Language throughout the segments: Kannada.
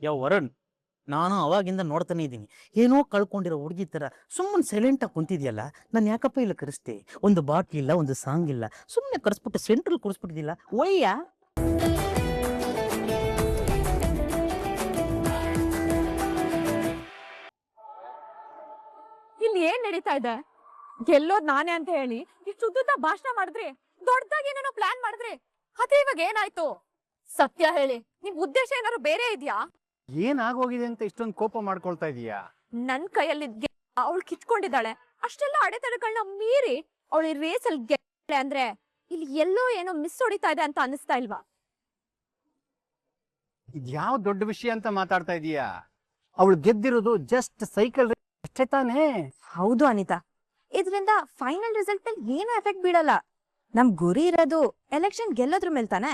ವರುಣ್, ನಾನು ಅವಾಗಿಂದ ನೋಡ್ತಾನೆ ಇದ್ದೀನಿ. ಏನೋ ಕಳ್ಕೊಂಡಿರೋ ಹುಡುಗಿ ಥರ ಸುಮ್ಮನೆ ಸೈಲೆಂಟಾಗಿ ಕುಂತಿದ್ಯಲ್ಲ. ನಾನು ಯಾಕಪ್ಪ ಇಲ್ಲ ಕರೆಸ್ತೆ? ಒಂದು ಬಾಟ್ಲ್ ಇಲ್ಲ, ಒಂದು ಸಾಂಗ್ ಇಲ್ಲ, ಸುಮ್ಮನೆ ಕರೆಸ್ಬಿಟ್ಟು ಸೆಂಟ್ರಲ್ ಕೂರಿಸ್ಬಿಟ್ಟಿದ್ದಿಲ್ಲ. ಒಯ್ಯ ಇಲ್ಲಿ ಏನ್ ನಡೀತಾ ಇದೆ? ಗೆಲ್ಲೋದ್ ನಾನೇ ಅಂತ ಹೇಳಿ ಇಷ್ಟು ಉದ್ದ ಭಾಷಣ ಮಾಡಿದ್ರಿ, ದೊಡ್ಡದಾಗಿ ಏನೇನೋ ಪ್ಲಾನ್ ಮಾಡಿದ್ರಿ. ಅದೇ ಇವಾಗ ಏನಾಯ್ತು? ಸತ್ಯ ಹೇಳಿ, ನಿಮ್ ಉದ್ದೇಶ ಏನಾದ್ರು ಬೇರೆ ಇದ್ಯಾ? ಏನಾಗೋಗಿದೆ ಅಂತ ಇಷ್ಟೊಂದು ಕೋಪ ಮಾಡ್ಕೊಳ್ತಾ ಇದೀಯಾ? ನನ್ ಕೈಯಲ್ಲಿ ಅವಳು ಕಿತ್ಕೊಂಡಿದ್ದಾಳೆ. ಅಷ್ಟೆಲ್ಲ ಅಡೆತಡೆಗಳನ್ನ ಮೀರಿ ಅವಳು ಈ ರೇಸ್ ಅಲ್ಲಿ ಗೆಲ್ಲೆ ಅಂದ್ರೆ ಇಲ್ಲಿ ಎಲ್ಲೋ ಏನೋ ಮಿಸ್ ಹೊಡಿತಾ ಇದೆ ಅಂತ ಅನಿಸ್ತಾ ಇಲ್ವಾ? ಇದ್ಯಾವ ದೊಡ್ಡ ವಿಷಯ ಅಂತ ಮಾತಾಡ್ತಾ ಇದೀಯಾ? ಅವಳು ಗೆದ್ದಿರೋದು ಜಸ್ಟ್ ಸೈಕಲ್ ಅಷ್ಟೇ ತಾನೇ. ಹೌದು ಅನಿತಾ, ಇದರಿಂದ ಫೈನಲ್ ರಿಸಲ್ಟ್ ಮೇಲೆ ಏನು ಎಫೆಕ್ಟ್ ಬೀಳಲ್ಲ. ನಮ್ ಗುರಿ ಇರೋದು ಎಲೆಕ್ಷನ್ ಗೆಲ್ಲೋದ್ರ ಮೇಲೆ ತಾನೆ.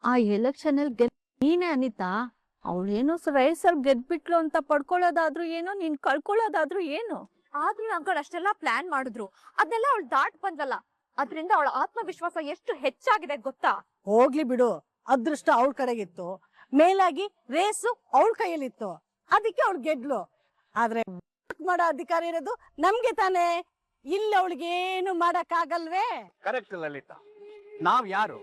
ಆ ಎಲೆಕ್ಷನ್ ಅಲ್ಲಿ ನೀನೇ ಅನಿತಾ. ಅವಳೇನೋ ರೇಸ್ ಅಲ್ಲಿ ಗೆದ್ಬಿಟ್ಲು ಅಂತ ಪಡ್ಕೊಳ್ಳೋದಾದ್ರೂ ಏನೋ, ನೀನ್ ಕಳ್ಕೊಳ್ಳೋದಾದ್ರೂ ಏನು. ಆದ್ರೂ ಅಂಕಲ್ ಅಷ್ಟೆಲ್ಲ ಪ್ಲಾನ್ ಮಾಡಿದ್ರು, ಅದನ್ನೆಲ್ಲ ಅವಳು ದಾಟ್ ಬಂದಲ್ಲ. ಅದ್ರಿಂದ ಅವಳ ಆತ್ಮವಿಶ್ವಾಸ ಎಷ್ಟು ಹೆಚ್ಚಾಗಿದೆ ಗೊತ್ತಾ? ಹೋಗ್ಲಿ ಬಿಡು, ಅದೃಷ್ಟ ಅವಳ ಕಡೆಗಿತ್ತು. ಮೇಲಾಗಿ ರೇಸು ಅವಳ ಕೈಯಲ್ಲಿತ್ತು, ಅದಕ್ಕೆ ಅವಳು ಗೆದ್ಲು. ಆದ್ರೆ ಮಾಡೋ ಅಧಿಕಾರ ಇರೋದು ನಮ್ಗೆ ತಾನೇ. ಇಲ್ಲಿ ಅವಳಿಗೇನು ಮಾಡಕ್ ಆಗಲ್ವೇ? ಕರೆಕ್ಟ್ ಲಲಿತಾ. ನಾವ್ ಯಾರು,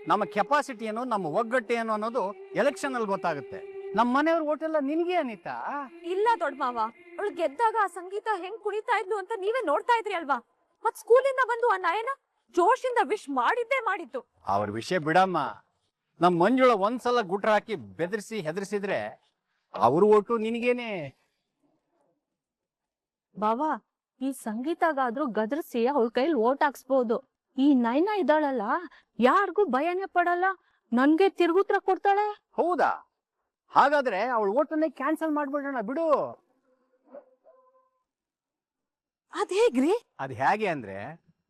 ನಮ್ಮ ಕೆಪಾಸಿಟಿ ಏನು, ನಮ್ಮ ಒಗ್ಗಟ್ಟು ಏನು ಅನ್ನೋದು ಎಲೆಕ್ಷನ್ ಅಲ್ಲಿ ಗೊತ್ತಾಗುತ್ತೆ. ನಮ್ಮ ಮನೆಯವ್ರ ಓಟ್ ಎಲ್ಲ ನಿನ್ಗೆ ಅನಿತಾ. ಇಲ್ಲ ದೊಡ್ಡ ಮಾವ, ಅವಳು ಗೆದ್ದಾಗ ಆ ಸಂಗೀತ ಹೆಂಗ್ ಕುಣಿತಾ ಇದ್ಲು ಅಂತ ನೀವೇ ನೋಡ್ತಾ ಇದ್ರಿ ಅಲ್ವಾ? ಮತ್ ಸ್ಕೂಲಿಂದ ಬಂದು ಆ ನಯನ ಜೋಶಿಂದ ವಿಶ್ ಮಾಡಿದ್ದೇ ಮಾಡಿತ್ತು. ಅವ್ರ ವಿಷಯ ಬಿಡಮ್ಮ. ನಮ್ ಮಂಜುಳ ಒಂದ್ಸಲ ಗುಟ್ರ ಹಾಕಿ ಬೆದರಿಸಿ ಹೆದರ್ಸಿದ್ರೆ ಅವ್ರ ಓಟು ನಿನಗೇನೆ. ಬಾವಾ, ಈ ಸಂಗೀತಗಾದ್ರೂ ಗದರ್ಸಿ ಅವಳ ಕೈಲಿ ಓಟ್ ಹಾಕ್ಸ್ಬೋದು. ಈ ನೈನಾ ಇದ್ದಾಳಲ್ಲ, ಯಾರಿಗೂ ಭಯನೇ ಪಡಲ್ಲ, ನನ್ಗೆ ತಿರುಗುತ್ರ ಕೊಡ್ತಾಳೆ. ಹೌದಾ? ಹಾಗಾದ್ರೆ ಅವಳ ಓಟನ್ನೇ ಕ್ಯಾನ್ಸಲ್ ಮಾಡ್ಬಿಡೋಣ ಬಿಡು. ಅದ್ ಹೇಗ್ರಿ? ಅದ್ ಹೇಗೆ ಅಂದ್ರೆ,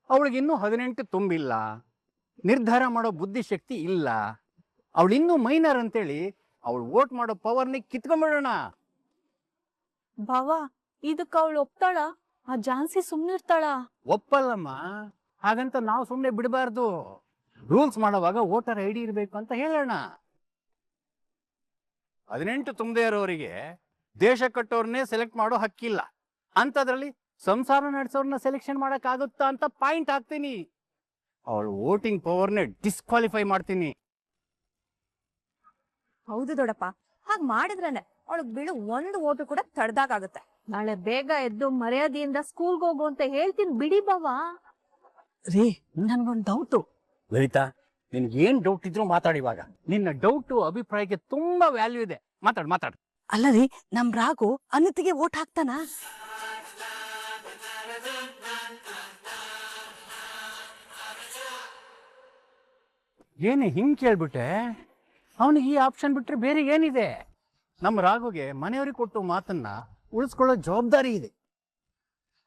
ಅವಳಿಗಿನ್ನೂ 18 ತುಂಬಿಲ್ಲ, ನಿರ್ಧಾರ ಮಾಡೋ ಬುದ್ಧಿಶಕ್ತಿ ಇಲ್ಲ, ಅವಳಿನ್ನೂ ಮೈನರ್ ಅಂತೇಳಿ ಅವಳು ವೋಟ್ ಮಾಡೋ ಪವರ್ನ ಕಿತ್ಕೊಂಡ್ಬಿಡೋಣ. ಬಾವಾ, ಇದಕ್ಕ ಅವಳು ಒಪ್ತಾಳ? ಆ ಝಾನ್ಸಿ ಸುಮ್ನಿರ್ತಾಳ? ಒಪ್ಪಲ್ಲಮ್ಮ. ಹಾಗಂತ ನಾವು ಸುಮ್ಮನೆ ಬಿಡಬಾರ್ದು. ರೂಲ್ಸ್ ಮಾಡುವಾಗ ವೋಟರ್ ಐಡಿ ಇರಬೇಕು ಅಂತ ಹೇಳೋಣ. 18 ತುಂಬದೇ ಇರೋರಿಗೆ ದೇಶ ಕಟ್ಟೋರ್ನೇ ಸೆಲೆಕ್ಟ್ ಮಾಡೋ ಹಕ್ಕಿಲ್ಲ. ಅಂತದ್ರಲ್ಲಿ ಸಂಸಾರ ನಡೆಸೋರ್ನ ಸೆಲೆಕ್ಷನ್ ಮಾಡಕ್ ಆಗುತ್ತಾ ಅಂತ ಪಾಯಿಂಟ್ ಹಾಕ್ತೀನಿ. ಅವಳು ವೋಟಿಂಗ್ ಪವರ್ನೇ ಡಿಸ್ಕ್ವಾಲಿಫೈ ಮಾಡ್ತೀನಿ. ಹೌದು ದೊಡ್ಡಪ್ಪ, ಹಾಗ್ ಮಾಡಿದ್ರೇನೆ ಅವಳಗ್ ಬೀಳು ಒಂದು ಓಟು ಕೂಡ ತಡ್ದಾಗುತ್ತೆ. ನಾಳೆ ಬೇಗ ಎದ್ದು ಮರ್ಯಾದೆಯಿಂದ ಸ್ಕೂಲ್ಗೆ ಹೋಗು ಅಂತ ಹೇಳ್ತೀನಿ ಬಿಡಿ ಬಾವಾ. ರೀ, ನನ್ಗೊಂದ್ ಡೌಟು. ಲಲಿತಾ, ನಿನ್ಗೆ ಏನ್ ಡೌಟ್ ಇದ್ರು ಮಾತಾಡಿವಾಗ. ನಿನ್ನ ಡೌಟು ಅಭಿಪ್ರಾಯಕ್ಕೆ ತುಂಬಾ ವ್ಯಾಲ್ಯೂ ಇದೆ. ಮಾತಾಡು. ಅಲ್ಲ ರೀ, ನಮ್ ರಾಘು ಅನಿತಿಗೆ ವೋಟ್ ಹಾಕ್ತಾನ? ಏನೇ ಹಿಂಗ್ ಕೇಳ್ಬಿಟ್ಟೆ? ಅವನಿಗೆ ಈ ಆಪ್ಷನ್ ಬಿಟ್ರೆ ಬೇರೆ ಏನಿದೆ? ನಮ್ಮ ರಾಘುಗೆ ಮನೆಯವ್ರಿಗೆ ಕೊಟ್ಟು ಮಾತನ್ನ ಉಳಿಸ್ಕೊಳ್ಳೋ ಜವಾಬ್ದಾರಿ ಇದೆ.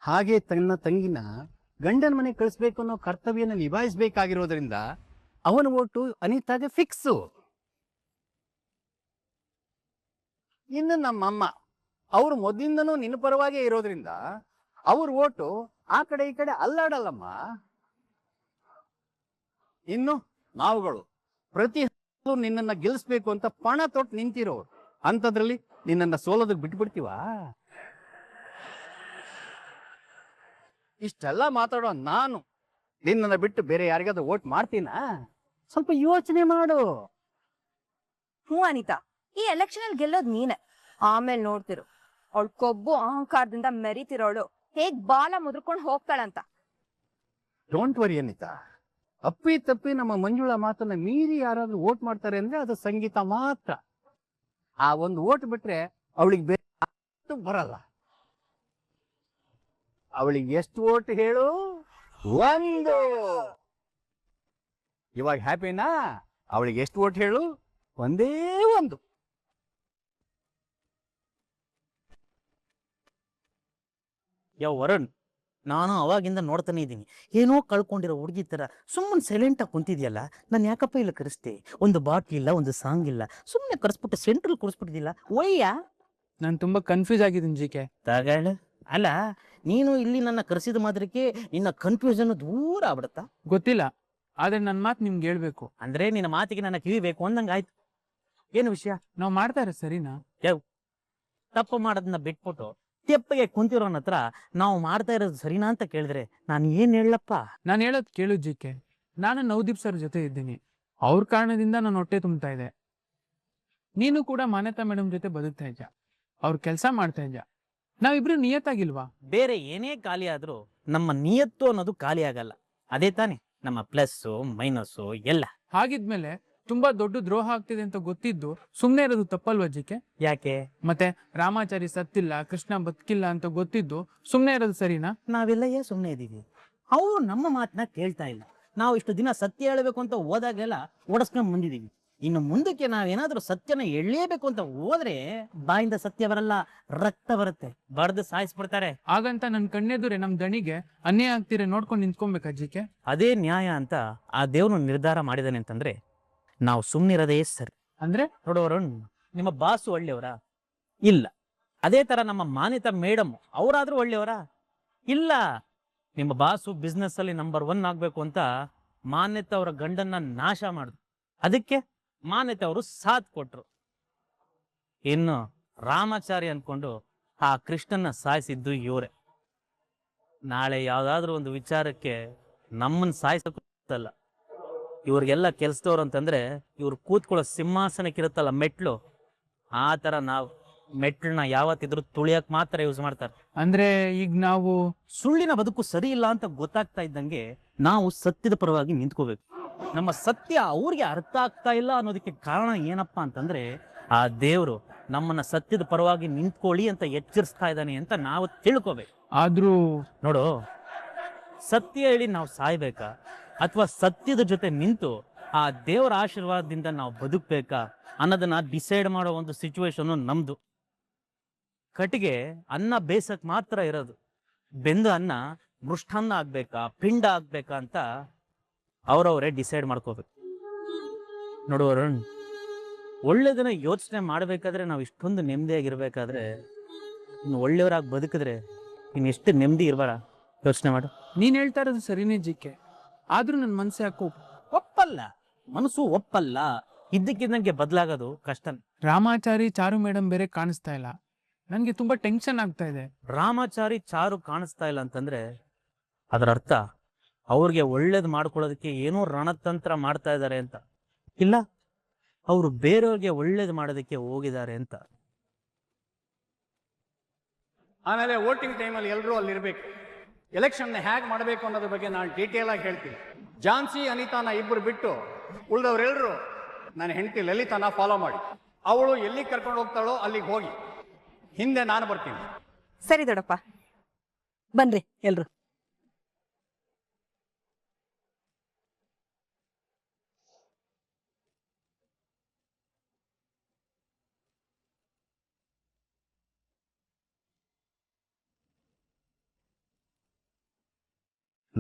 ಹಾಗೆ ತನ್ನ ತಂಗಿನ ಗಂಡನ ಮನೆ ಕಳಿಸ್ಬೇಕು ಅನ್ನೋ ಕರ್ತವ್ಯನ ನಿಭಾಯಿಸ್ಬೇಕಾಗಿರೋದ್ರಿಂದ ಅವನ ಓಟು ಅನಿತಾಗೆ ಫಿಕ್ಸು. ಇನ್ನು ನಮ್ಮಮ್ಮ ಅವ್ರು ಮೊದಲಿಂದನೂ ನಿನ್ನ ಪರವಾಗೇ ಇರೋದ್ರಿಂದ ಅವ್ರ ಓಟು ಆ ಕಡೆ ಈ ಕಡೆ ಅಲ್ಲಾಡಲ್ಲಮ್ಮ. ಇನ್ನು ನಾವುಗಳು ಪ್ರತಿ ನಿನ್ನನ್ನ ಗೆಲ್ಲಿಸ್ಬೇಕು ಅಂತ ಪಣ ತೊಟ್ಟು ನಿಂತಿರೋರು. ಅಂತದ್ರಲ್ಲಿ ನಿನ್ನನ್ನ ಸೋಲೋದಕ್ಕೆ ಬಿಟ್ಬಿಡ್ತೀವ? ಇಷ್ಟೆಲ್ಲ ಮಾತಾಡೋ ನಾನು ನಿನ್ನನ್ನ ಬಿಟ್ಟು ಬೇರೆ ಯಾರಿಗಾದ್ರೂ ವೋಟ್ ಮಾಡ್ತೀನಾ? ಸ್ವಲ್ಪ ಯೋಚನೆ ಮಾಡು. ಹ್ಞೂ ಅನಿತಾ, ಈ ಎಲೆಕ್ಷನ್ ಅಲ್ಲಿ ಗೆಲ್ಲೋದ್ ನೀನೆ. ಆಮೇಲೆ ನೋಡ್ತಿರು ಅವಳು ಕೊಬ್ಬು ಅಹಂಕಾರದಿಂದ ಮೆರಿತಿರೋಳು ಹೇಗ್ ಬಾಲ ಮುದ್ರಕೊಂಡು ಹೋಗ್ತಾಳಂತ. Don't worry Anita. ಅಪ್ಪಿ ತಪ್ಪಿ ನಮ್ಮ ಮಂಜುಳಾ ಮಾತನ್ನ ಮೀರಿ ಯಾರಾದ್ರೂ ವೋಟ್ ಮಾಡ್ತಾರೆ ಅಂದ್ರೆ ಅದು ಸಂಗೀತ ಮಾತ್ರ. ಆ ಒಂದು ವೋಟ್ ಬಿಟ್ರೆ ಅವಳಿಗೆ ಬೇರೆ ಬರಲ್ಲ. ಅವಳಿಗೆ ಎಷ್ಟು ವೋಟ್ ಹೇಳು? 1. ಇವಾಗ ಹ್ಯಾಪಿನಾ? ಅವಳಿಗೆ ಎಷ್ಟು ವೋಟ್ ಹೇಳು? ಒಂದೇ 1. ವರುಣ್, ನಾನು ಅವಾಗಿಂದ ನೋಡ್ತಾನೆ ಇದ್ದೀನಿ. ಏನೋ ಕಳ್ಕೊಂಡಿರೋ ಹುಡುಗಿ ಥರ ಸುಮ್ಮನೆ ಸೈಲೆಂಟಾಗಿ ಕುಂತಿದ್ಯಲ್ಲ. ನಾನು ಯಾಕಪ್ಪ ಇಲ್ಲ ಕರೆಸ್ತೆ? ಒಂದು ಬಾಟ್ಲ್ ಇಲ್ಲ, ಒಂದು ಸಾಂಗ್ ಇಲ್ಲ, ಸುಮ್ಮನೆ ಕರೆಸ್ಬಿಟ್ಟು ಸೆಂಟ್ರಲ್ ಕೂರಿಸ್ಬಿಟ್ಟಿದ್ದಿಲ್ಲ. ಒಯ್ಯ ನಾನು ತುಂಬಾ ಕನ್ಫ್ಯೂಸ್ ಆಗಿದ್ದೀನಿ ಜಿಕೆ. ತಗೊಳ್ಳು. ಅಲ್ಲ, ನೀನು ಇಲ್ಲಿ ನನ್ನ ಕರೆಸಿದ ಮಾತ್ರಕ್ಕೆ ನಿನ್ನ ಕನ್ಫ್ಯೂಷನ್ ದೂರ ಆಗ್ಬಿಡುತ್ತಾ? ಗೊತ್ತಿಲ್ಲ, ಆದ್ರೆ ನನ್ನ ಮಾತು ನಿಮ್ಗೆ ಹೇಳ್ಬೇಕು. ಅಂದ್ರೆ ನಿನ್ನ ಮಾತಿಗೆ ನನ್ನ ಕಿವಿ ಬೇಕು ಅಂದಂಗಾಯ್ತು. ಏನು ವಿಷಯ? ನಾವ್ ಮಾಡ್ತಾ ಇರೋ ಸರಿನಾ? ತಪ್ಪು ಮಾಡೋದನ್ನ ಬಿಟ್ಬಿಟ್ಟು ತೆಪ್ಪಗೆ ಕುಂತಿರೋನ ಹತ್ರ ನಾವು ಮಾಡ್ತಾ ಇರೋದು ಸರಿನಾ ಅಂತ ಕೇಳಿದ್ರೆ ನಾನು ಏನ್ ಹೇಳಪ್ಪ? ನಾನು ಹೇಳೋದ್ ಕೇಳು ಜಿಕೆ. ನಾನು ನವದೀಪ್ ಸರ್ ಜೊತೆ ಇದ್ದೀನಿ. ಅವ್ರ ಕಾರಣದಿಂದ ನಾನು ಹೊಟ್ಟೆ ತುಂಬ್ತಾ ಇದೆ. ನೀನು ಕೂಡ ಮಾನ್ಯತಾ ಮೇಡಮ್ ಜೊತೆ ಬದುಕ್ತಾ ಇದ್ಯಾ, ಅವ್ರ ಕೆಲಸ ಮಾಡ್ತಾ ಇದ್ಯಾ. ನಾವಿಬ್ರು ನಿಯತ್ತಾಗಿಲ್ವಾ? ಬೇರೆ ಏನೇ ಖಾಲಿ ಆದ್ರೂ ನಮ್ಮ ನಿಯತ್ತು ಅನ್ನೋದು ಖಾಲಿ ಆಗಲ್ಲ. ಅದೇ ತಾನೆ ನಮ್ಮ ಪ್ಲಸ್ಸು ಮೈನಸ್ಸು ಎಲ್ಲ. ಹಾಗಿದ್ಮೇಲೆ ತುಂಬಾ ದೊಡ್ಡ ದ್ರೋಹ ಆಗ್ತಿದೆ ಅಂತ ಗೊತ್ತಿದ್ದು ಸುಮ್ನೆ ಇರೋದು ತಪ್ಪಲ್ವಾ ಜಿಕೆ? ಯಾಕೆ? ಮತ್ತೆ ರಾಮಾಚಾರಿ ಸತ್ತಿಲ್ಲ, ಕೃಷ್ಣ ಬದುಕಿಲ್ಲ ಅಂತ ಗೊತ್ತಿದ್ದು ಸುಮ್ನೆ ಇರೋದು ಸರಿನಾ? ನಾವೆಲ್ಲ ಸುಮ್ಮನೆ ಇದೀವಿ. ಅವ್ರು ನಮ್ಮ ಮಾತನ್ನ ಕೇಳ್ತಾ ಇಲ್ಲ. ನಾವು ಇಷ್ಟು ದಿನ ಸತ್ಯ ಹೇಳಬೇಕು ಅಂತ ಹೋದಾಗೆಲ್ಲ ಓಡಿಸ್ಕೊಂಡ್ ಬಂದಿದೀವಿ. ಇನ್ನು ಮುಂದಕ್ಕೆ ನಾವೇನಾದ್ರೂ ಸತ್ಯನ ಎಳ್ಳೇಬೇಕು ಅಂತ ಹೋದ್ರೆ ಬಾಯಿಂದ ಸತ್ಯ ಬರಲ್ಲ, ರಕ್ತ ಬರುತ್ತೆ, ಬಡ್ದು ಸಾಯಿಸ್ಬಿಡ್ತಾರೆ. ಹಾಗಂತ ನನ್ ಕಣ್ಣೆದುರೆ ನಮ್ ದಣಿಗೆ ಅನ್ಯಾಯ ಆಗ್ತಿರೆ ನೋಡ್ಕೊಂಡು ನಿಂತ್ಕೊಬೇಕಾ ಜಿಕೆ? ಅದೇ ನ್ಯಾಯ ಅಂತ ಆ ದೇವ್ರು ನಿರ್ಧಾರ ಮಾಡಿದಾನೆ ಅಂತಂದ್ರೆ ನಾವು ಸುಮ್ಮನಿರೋದೇ ಸರಿ. ಅಂದ್ರೆ ನೋಡೋವರುಣ್, ನಿಮ್ಮ ಬಾಸು ಒಳ್ಳೆಯವರ? ಇಲ್ಲ. ಅದೇ ತರ ನಮ್ಮ ಮಾನ್ಯತಾ ಮೇಡಮ್ ಅವರಾದ್ರೂ ಒಳ್ಳೆಯವರ? ಇಲ್ಲ. ನಿಮ್ಮ ಬಾಸು ಬಿಸ್ನೆಸ್ ಅಲ್ಲಿ ನಂಬರ್ 1 ಆಗ್ಬೇಕು ಅಂತ ಮಾನ್ಯತಾ ಅವರ ಗಂಡನ್ನ ನಾಶ ಮಾಡಿದ್ರು. ಅದಕ್ಕೆ ಮಾನ್ಯತಾ ಅವರು ಸಾಥ್ ಕೊಟ್ರು. ಇನ್ನು ರಾಮಾಚಾರಿ ಅನ್ಕೊಂಡು ಆ ಕೃಷ್ಣನ್ನ ಸಾಯಿಸಿದ್ದು ಇವರೇ. ನಾಳೆ ಯಾವ್ದಾದ್ರು ಒಂದು ವಿಚಾರಕ್ಕೆ ನಮ್ಮನ್ನ ಸಾಯಿಸಲ್ಲ. ಇವ್ರಿಗೆಲ್ಲ ಕೆಲ್ಸದವ್ರು ಅಂತಂದ್ರೆ ಇವ್ರು ಕೂತ್ಕೊಳ್ಳೋ ಸಿಂಹಾಸನಕ್ಕಿರುತ್ತಲ್ಲ ಮೆಟ್ಲು, ಆ ತರ ನಾವು ಮೆಟ್ಲನ್ನ ಯಾವತ್ತಿದ್ರು ತುಳಿಯಕ್ ಮಾತ್ರ ಯೂಸ್ ಮಾಡ್ತಾರೆ. ಅಂದ್ರೆ ಈಗ ನಾವು ಸುಳ್ಳಿನ ಬದುಕು ಸರಿ ಇಲ್ಲ ಅಂತ ಗೊತ್ತಾಗ್ತಾ ಇದ್ದಂಗೆ ನಾವು ಸತ್ಯದ ಪರವಾಗಿ ನಿಂತ್ಕೋಬೇಕು. ನಮ್ಮ ಸತ್ಯ ಅವ್ರಿಗೆ ಅರ್ಥ ಆಗ್ತಾ ಇಲ್ಲ ಅನ್ನೋದಕ್ಕೆ ಕಾರಣ ಏನಪ್ಪಾ ಅಂತಂದ್ರೆ ಆ ದೇವ್ರು ನಮ್ಮನ್ನ ಸತ್ಯದ ಪರವಾಗಿ ನಿಂತ್ಕೊಳ್ಳಿ ಅಂತ ಎಚ್ಚರಿಸ್ತಾ ಇದ್ದಾನೆ ಅಂತ ನಾವು ತಿಳ್ಕೋಬೇಕು. ಆದ್ರೂ ನೋಡು, ಸತ್ಯ ಹೇಳಿ ನಾವು ಸಾಯ್ಬೇಕಾ ಅಥವಾ ಸತ್ಯದ ಜೊತೆ ನಿಂತು ಆ ದೇವರ ಆಶೀರ್ವಾದದಿಂದ ನಾವು ಬದುಕ್ಬೇಕಾ ಅನ್ನೋದನ್ನ ಡಿಸೈಡ್ ಮಾಡೋ ಒಂದು ಸಿಚುವೇಶನ್ ನಮ್ದು. ಕಟ್ಟಿಗೆ ಅನ್ನ ಬೇಸಕ್ ಮಾತ್ರ ಇರೋದು. ಬೆಂದ ಅನ್ನ ಮೃಷ್ಟಾನ್ನ ಆಗ್ಬೇಕಾ ಪಿಂಡ ಆಗ್ಬೇಕಾ ಅಂತ ಅವ್ರವರೇ ಡಿಸೈಡ್ ಮಾಡ್ಕೋಬೇಕು. ನೋಡುವರುಣ್, ಒಳ್ಳೆದನ್ನ ಯೋಚನೆ ಮಾಡ್ಬೇಕಾದ್ರೆ ನಾವು ಇಷ್ಟೊಂದು ನೆಮ್ಮದಿಯಾಗಿರ್ಬೇಕಾದ್ರೆ ಇನ್ನು ಒಳ್ಳೆಯವರಾಗಿ ಬದುಕಿದ್ರೆ ಇನ್ನೆಷ್ಟು ನೆಮ್ಮದಿ ಇರ್ಬೇಡ. ಯೋಚನೆ ಮಾಡು. ನೀನ್ ಹೇಳ್ತಾ ಇರೋದು ಸರಿನೇ ಜಿಕೆ, ಆದ್ರೂ ನನ್ ಮನ್ಸು ಯಾಕೋ ಒಪ್ಪಲ್ಲ. ಮನಸ್ಸು ಒಪ್ಪಲ್ಲ. ಇದ್ದಕ್ಕಿದ್ದಂಗೆ ಬದಲಾಗೋದು ಕಷ್ಟ. ರಾಮಾಚಾರಿ ಚಾರು ಮೇಡಮ್ ಬೇರೆ ಕಾಣಿಸ್ತಾ ಇಲ್ಲ. ನನ್ಗೆ ತುಂಬಾ ಟೆನ್ಷನ್ ಆಗ್ತಾ ಇದೆ. ರಾಮಾಚಾರಿ ಚಾರು ಕಾಣಿಸ್ತಾ ಇಲ್ಲ ಅಂತಂದ್ರೆ ಅದರ ಅರ್ಥ ಅವ್ರಿಗೆ ಒಳ್ಳೇದು ಮಾಡ್ಕೊಳ್ಳೋದಕ್ಕೆ ಏನೋ ರಣತಂತ್ರ ಮಾಡ್ತಾ ಇದ್ದಾರೆ ಅಂತ ಇಲ್ಲ, ಅವರು ಬೇರೆಯವ್ರಿಗೆ ಒಳ್ಳೇದು ಮಾಡೋದಕ್ಕೆ ಹೋಗಿದ್ದಾರೆ ಅಂತ. ಆಮೇಲೆ ವೋಟಿಂಗ್ ಟೈಮಲ್ಲಿ ಎಲ್ಲರೂ ಅಲ್ಲಿರ್ಬೇಕು. ಎಲೆಕ್ಷನ್ ಹೇಗೆ ಮಾಡಬೇಕು ಅನ್ನೋದ್ರ ಬಗ್ಗೆ ನಾನು ಡೀಟೇಲ್ ಆಗಿ ಹೇಳ್ತೀನಿ. ಝಾನ್ಸಿ ಅನಿತಾನ ಇಬ್ಬರು ಬಿಟ್ಟು ಉಳಿದವರೆಲ್ಲರೂ ನನ್ನ ಹೆಂಡತಿ ಲಲಿತಾನ ಫಾಲೋ ಮಾಡಿ. ಅವಳು ಎಲ್ಲಿ ಕರ್ಕೊಂಡು ಹೋಗ್ತಾಳೋ ಅಲ್ಲಿಗೆ ಹೋಗಿ, ಹಿಂದೆ ನಾನು ಬರ್ತೀನಿ. ಸರಿ ದೊಡ್ಡಪ್ಪ, ಬನ್ರಿ ಎಲ್ರು.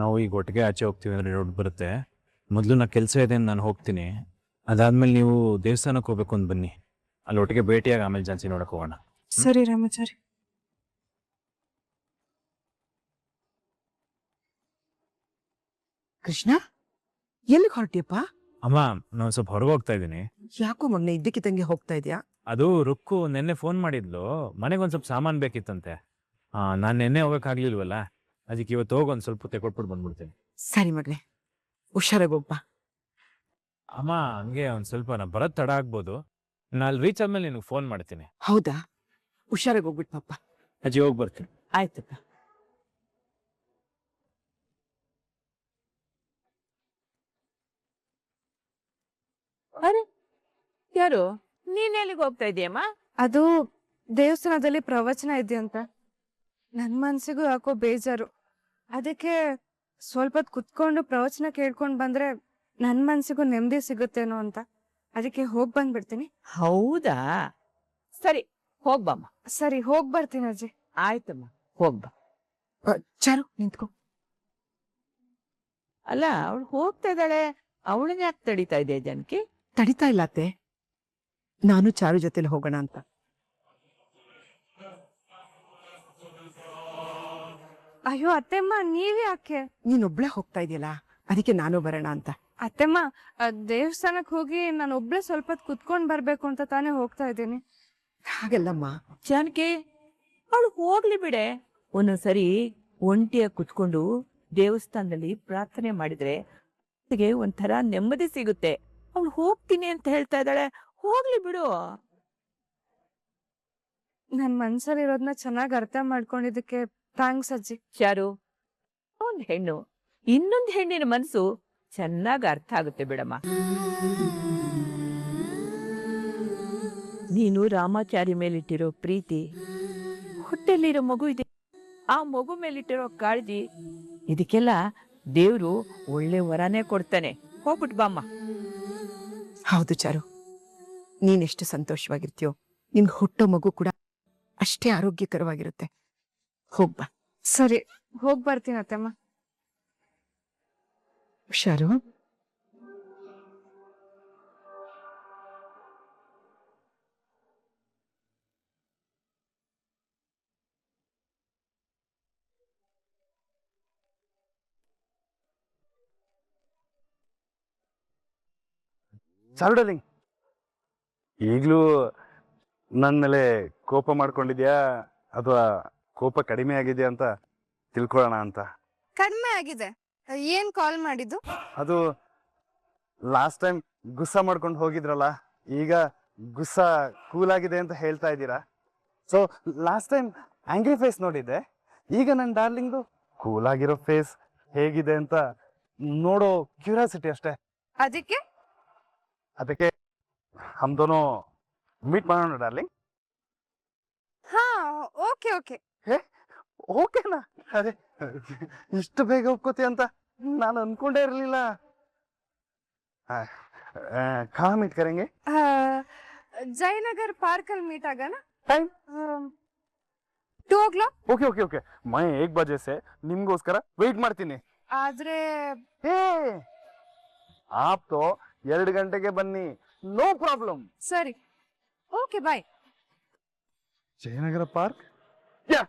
ನಾವು ಈಗ ಒಟ್ಟಿಗೆ ಆಚೆ ಹೋಗ್ತೀವಿ ಅಂದರೆ ರೋಡ್ ಬರುತ್ತೆ. ಮೊದಲು ನಾ ಕೆಲಸ ಇದೆ ಅಂತ ನಾನು ಹೋಗ್ತೀನಿ. ಅದಾದ್ಮೇಲೆ ನೀವು ದೇವಸ್ಥಾನಕ್ಕೆ ಹೋಗ್ಬೇಕು ಅಂತ ಬನ್ನಿ. ಅಲ್ಲಿ ಒಟ್ಟಿಗೆ ಭೇಟಿಯಾಗಿ ಆಮೇಲೆ ಜಾನ್ಸಿ ನೋಡಕ್ಕೆ ಹೋಗೋಣ. ಸರಿ ರಾಮಾಚಾರಿ. ಕೃಷ್ಣ, ಎಲ್ಲಿಗೆ ಹೊರಟಿಯಪ್ಪ? ಅಮ್ಮ, ನಾನು ಸ್ವಲ್ಪ ಹೊರಗೆ ಹೋಗ್ತಾ ಇದ್ದೀನಿ. ಯಾಕೋ ಮಗ್ನೆ ಇದ್ದಕ್ಕಿದ್ದಂಗೆ ಹೋಗ್ತಾ ಇದೆಯಾ? ಅದು ರುಕ್ಕು ನೆನ್ನೆ ಫೋನ್ ಮಾಡಿದ್ಲು, ಮನೆಗೆ ಒಂದು ಸ್ವಲ್ಪ ಸಾಮಾನು ಬೇಕಿತ್ತಂತೆ. ನಾನು ನೆನ್ನೆ ಹೋಗೋಕ್ಕಾಗ್ಲಿಲ್ವಲ್ಲ, ಅದಕ್ಕೆ ಇವತ್ತು ಹೋಗಿ ಒಂದು ಸ್ವಲ್ಪ ತೆಕೊಟ್ಬಿಟ್ಟು ಬಂದ್ಬಿಡ್ತೀನಿ. ಸರಿ ಮಗ್ನೆ, ಹುಷಾರಾಗಿ ಹೋಗ್ಬಾ. ಅಮ್ಮ, ಹಂಗೆ ಒಂದು ಸ್ವಲ್ಪ ನಾನು ಬರೋದು ತಡ ಆಗ್ಬೋದು. ನಾನು ಅಲ್ಲಿ ರೀಚ್ ಆದ್ಮೇಲೆ ನಿನಗೆ ಫೋನ್ ಮಾಡ್ತೀನಿ. ಹೌದಾ? ಹುಷಾರಾಗಿ ಹೋಗ್ಬಿಟ್ಟು ಪಾಪ. ಅಜ್ಜಿ, ಹೋಗಿ ಬರ್ತೀನಿ. ಆಯ್ತಪ್ಪ. ಅರೆ, ಯಾರು? ನೀನ್ ಎಲ್ಲಿಗೆ ಹೋಗ್ತಾ ಇದೀಯಮ್ಮ? ಅದು ದೇವಸ್ಥಾನದಲ್ಲಿ ಪ್ರವಚನ ಇದೆಯಂತ. ನನ್ ಮನ್ಸಿಗೂ ಯಾಕೋ ಬೇಜಾರು. ಅದಕ್ಕೆ ಸ್ವಲ್ಪ ಹೊತ್ತು ಕುತ್ಕೊಂಡು ಪ್ರವಚನ ಕೇಳ್ಕೊಂಡ್ ಬಂದ್ರೆ ನನ್ ಮನ್ಸಿಗೂ ನೆಮ್ಮದಿ ಸಿಗುತ್ತೇನೋ ಅಂತ. ಅದಕ್ಕೆ ಹೋಗ್ ಬಂದ್ಬಿಡ್ತೀನಿ. ಹೌದಾ? ಸರಿ, ಹೋಗ್ಬಮ್ಮ. ಸರಿ, ಹೋಗ್ ಬರ್ತೀನಿ ಅಜ್ಜಿ. ಆಯ್ತಮ್ಮ, ಹೋಗ್ಬಾ. ಚಾರು, ನಿಂತ್ಕೊ. ಅಲ್ಲ, ಅವಳು ಹೋಗ್ತಾ ಇದ್ದಾಳೆ, ಅವಳನ್ನ ಯಾಕೆ ತಡಿತಾ ಇದೆಯಾ ಜನಕ್ಕೆ? ತಡಿತಾ ಇಲ್ಲ ಅತ್ತೆ, ನಾನು ಚಾರು ಜೊತೆಲಿ ಹೋಗೋಣ ಅಂತ. ಅಯ್ಯೋ ಅತ್ತೆಮ್ಮ, ನೀವ್ ಯಾಕೆ? ನೀನೊಬ್ಳೆ ಹೋಗ್ತಾ ಇದೆಯಲ್ಲ, ಅದಕ್ಕೆ ನಾನು ಬರೋಣ ಅಂತ. ಅತ್ತೆಮ್ಮ ದೇವಸ್ಥಾನಕ್ಕೆ ಹೋಗಿ ನಾನು ಒಬ್ಳೆ ಸ್ವಲ್ಪ ಹೊತ್ತು ಕುತ್ಕೊಂಡ್ ಬರ್ಬೇಕು ಅಂತ ತಾನೇ ಹೋಗ್ತಾ ಇದ್ದೀನಿ. ಹಾಗಲ್ಲಮ್ಮ. ಜಾನಕಿ ಅವಳು ಹೋಗ್ಲಿ ಬಿಡೆ. ಒಂದೊಂದ್ಸರಿ ಒಂಟಿಯಾಗಿ ಕುತ್ಕೊಂಡು ದೇವಸ್ಥಾನದಲ್ಲಿ ಪ್ರಾರ್ಥನೆ ಮಾಡಿದ್ರೆ ಅವಳಿಗೆ ಒಂಥರ ನೆಮ್ಮದಿ ಸಿಗುತ್ತೆ. ಅವಳು ಹೋಗ್ತೀನಿ ಅಂತ ಹೇಳ್ತಾ ಇದ್ದಾಳೆ, ಹೋಗ್ಲಿ ಬಿಡು. ನನ್ ಮನ್ಸಲ್ಲಿರೋದ್ನ ಚೆನ್ನಾಗಿ ಅರ್ಥ ಮಾಡ್ಕೊಂಡಿದ್ದಕ್ಕೆ ಥ್ಯಾಂಕ್ಸ್ ಅಜ್ಜಿ. ಚಾರು, ಒಂದ್ ಹೆಣ್ಣು ಇನ್ನೊಂದ್ ಹೆಣ್ಣಿನ ಮನಸ್ಸು ಚೆನ್ನಾಗಿ ಅರ್ಥ ಆಗುತ್ತೆ ಬಿಡಮ್ಮ. ನೀನು ರಾಮಾಚಾರಿ ಮೇಲಿಟ್ಟಿರೋ ಪ್ರೀತಿ, ಹೊಟ್ಟೆಲಿರೋ ಮಗು ಇದೆ, ಆ ಮಗು ಮೇಲಿಟ್ಟಿರೋ ಕಾಳಜಿ, ಇದಕ್ಕೆಲ್ಲ ದೇವ್ರು ಒಳ್ಳೆ ವರನೇ ಕೊಡ್ತಾನೆ. ಹೋಗ್ಬಿಟ್ ಬಾಮ್ಮ. ಹೌದು ಚಾರು, ನೀನೆಷ್ಟು ಸಂತೋಷವಾಗಿರ್ತೀಯೋ ನಿನ್ ಹುಟ್ಟೋ ಮಗು ಕೂಡ ಅಷ್ಟೇ ಆರೋಗ್ಯಕರವಾಗಿರುತ್ತೆ. ಹೋಗ್ಬಾ. ಸರಿ, ಹೋಗ್ ಬರ್ತೀನಿ ಅತ್ತೆಮ್ಮ. ಹುಷಾರು. ಚಾರು ಡಾರ್ಲಿಂಗ್, ಈಗಲೂ ನನ್ನ ಮೇಲೆ ಕೋಪ ಮಾಡ್ಕೊಂಡಿದ್ಯಾ ಅಥವಾ ಕೋಪ ಕಡಿಮೆ ಆಗಿದೆಯಾ ಅಂತ ತಿಳ್ಕೊಳ್ಳೋಣ ಅಂತ. ಕಡಿಮೆ ಆಗಿದೆ. ಏನ್ ಕಾಲ್ ಮಾಡಿದ್ದು? ಅದು ಲಾಸ್ಟ್ ಟೈಮ್ ಗುಸ್ಸ ಮಾಡ್ಕೊಂಡು ಹೋಗಿದ್ರಲ್ಲ, ಈಗ ಗುಸ್ಸ ಕೂಲ್ ಆಗಿದೆ ಅಂತ ಹೇಳ್ತಾ ಇದ್ದೀರಾ. So last time angry face ನೋಡಿದ್ದೆ, ಈಗ ನನ್ನ ಡಾರ್ಲಿಂಗ್ದು ಕೂಲ್ ಆಗಿರೋ ಫೇಸ್ ಹೇಗಿದೆ ಅಂತ ನೋಡೋ ಕ್ಯೂರಿಯಾಸಿಟಿ ಅಷ್ಟೇ. ಅದಕ್ಕೆ ಹಮ್ ದೋನೋ ಮೀಟ್ ಮಾಡೋಣ ಡಾರ್ಲಿಂಗ್. ಹಾ, ಓಕೆ ಓಕೆ. ಓಕೆನಾ? ಅದೇ ಇಷ್ಟು ಬೇಗ ಒಪ್ಕೋತಿ ಅಂತ ನಾನು ಅನ್ಕೊಂಡೇ ಇರಲಿಲ್ಲ. ಕहाँ मीट करेंगे? ಜಯನಗರ್ ಪಾರ್ಕ್ ಅಲ್ಲಿ ಮೀಟ್ ಆಗೋಣ. Time 2 o'clock. Okay okay okay, मैं 1 बजे से ನಿಮ್ಗೋಸ್ಕರ ವೇಟ್ ಮಾಡ್ತೀನಿ. ಆದ್ರೆ आप तो 2 ಗಂಟೆಗೆ ಬನ್ನಿ, ನೋ ಪ್ರಾಬ್ಲಮ್. ಸರಿ, ಓಕೆ ಬಾಯ್. ಜಯನಗರ ಪಾರ್ಕ್? ಯಾ